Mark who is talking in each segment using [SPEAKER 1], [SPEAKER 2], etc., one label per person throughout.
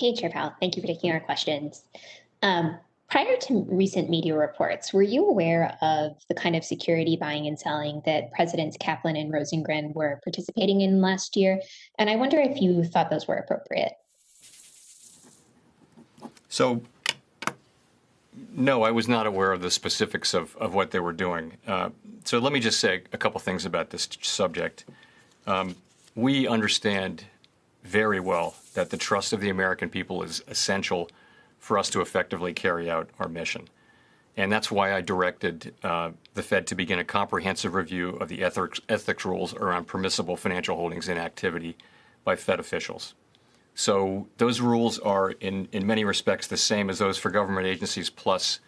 [SPEAKER 1] Hey, Chair Powell, thank you for taking our questions. Prior to recent media reports, were you aware of the kind of security buying and selling that Presidents Kaplan and Rosengren were participating in last year? And I wonder if you thought those were appropriate.
[SPEAKER 2] So, no, I was not aware of the specifics of what they were doing. So let me just say a couple things about this subject. We understand very well that the trust of the American people is essential for us to effectively carry out our mission. And that's why I directed the Fed to begin a comprehensive review of the ethics rules around permissible financial holdings and activity by Fed officials. So those rules are, in many respects, the same as those for government agencies, plus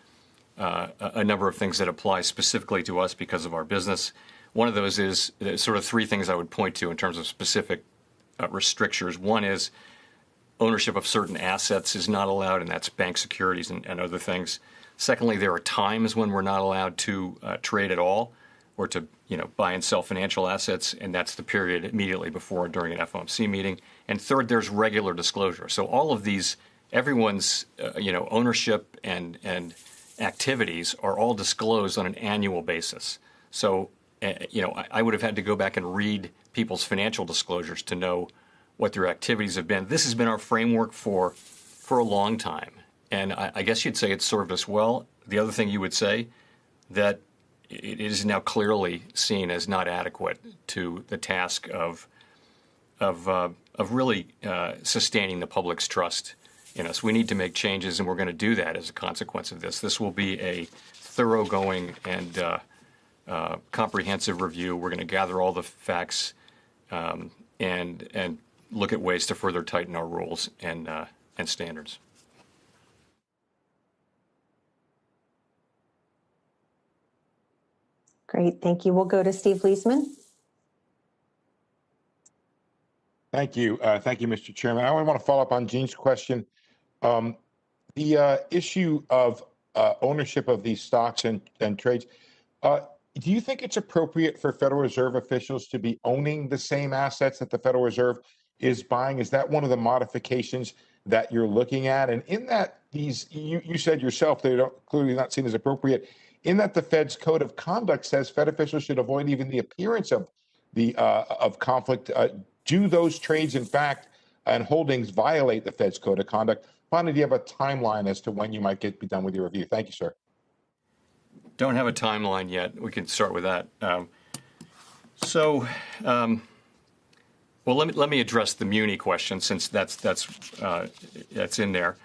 [SPEAKER 2] a number of things that apply specifically to us because of our business. One of those is sort of three things I would point to in terms of specific restrictions. One is ownership of certain assets is not allowed, and that's bank securities and other things. Secondly, there are times when we're not allowed to trade at all or to buy and sell financial assets, and that's the period immediately before and during an FOMC meeting. And third, there's regular disclosure. So all of these, everyone's ownership and activities are all disclosed on an annual basis. So I would have had to go back and read people's financial disclosures to know what their activities have been. This has been our framework for a long time. And I guess you'd say it's served us well. The other thing you would say, that it is now clearly seen as not adequate to the task of really sustaining the public's trust in us. We need to make changes, and we're going to do that as a consequence of this. This will be a thoroughgoing and comprehensive review. We're going to gather all the facts and look at ways to further tighten our rules and standards.
[SPEAKER 3] Great, thank you. We'll go to Steve Leisman.
[SPEAKER 4] Thank you. Thank you, Mr. Chairman. I want to follow up on Gene's question. The issue of ownership of these stocks and trades, do you think it's appropriate for Federal Reserve officials to be owning the same assets that the Federal Reserve is buying? Is that one of the modifications that you're looking at? And in that, you said yourself they're clearly not seen as appropriate. In that, the Fed's code of conduct says Fed officials should avoid even the appearance of conflict. Do those trades, in fact, and holdings violate the Fed's code of conduct? Finally, do you have a timeline as to when you might be done with your review? Thank you, sir.
[SPEAKER 2] Don't have a timeline yet. We can start with that. Well, let me address the muni question, since that's in there.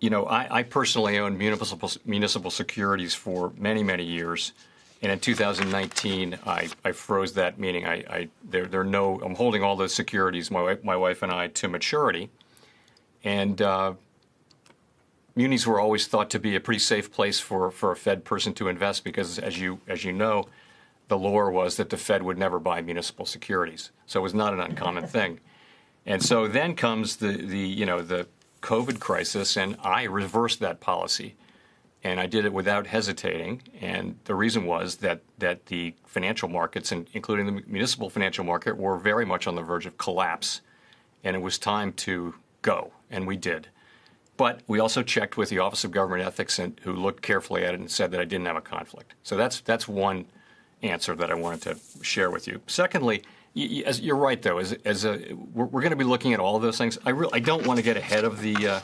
[SPEAKER 2] I personally owned municipal securities for many, many years, and in 2019 I froze that, meaning I'm holding all those securities, my wife and I, to maturity, and munis were always thought to be a pretty safe place for a Fed person to invest, because as you know, the lore was that the Fed would never buy municipal securities, so it was not an uncommon thing. And so then comes the COVID crisis, and I reversed that policy, and I did it without hesitating. And the reason was that the financial markets, and including the municipal financial market, were very much on the verge of collapse, and it was time to go, and we did. But we also checked with the Office of Government Ethics, who looked carefully at it and said that I didn't have a conflict. So that's one answer that I wanted to share with you. Secondly, you're right, though. We're going to be looking at all of those things. I don't want to get ahead of the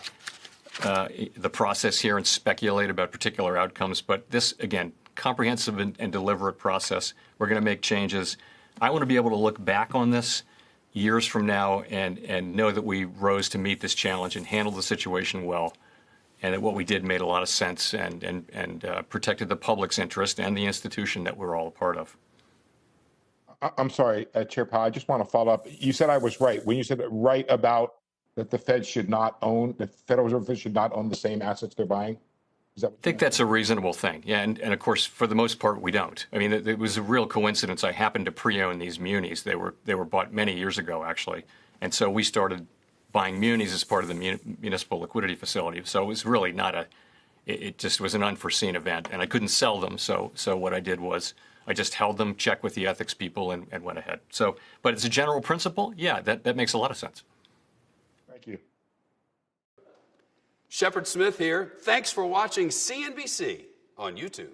[SPEAKER 2] process here and speculate about particular outcomes. But this, again, comprehensive and deliberate process. We're going to make changes. I want to be able to look back on this years from now and know that we rose to meet this challenge and handled the situation well, and that what we did made a lot of sense and protected the public's interest and the institution that we're all a part of.
[SPEAKER 4] I'm sorry, Chair Powell, I just want to follow up. You said I was right when you said right about that the Federal Reserve should not own the same assets they're buying. I
[SPEAKER 2] think that's a reasonable thing. Yeah, and of course, for the most part, we don't. I mean, it was a real coincidence. I happened to pre-own these munis. They were bought many years ago, actually, and so we started buying munis as part of the municipal liquidity facility. So it was really it just was an unforeseen event, and I couldn't sell them. So what I did was I just held them, checked with the ethics people, and went ahead. So, but as a general principle, yeah, that makes a lot of sense.
[SPEAKER 4] Thank you.
[SPEAKER 5] Shepard Smith here. Thanks for watching CNBC on YouTube.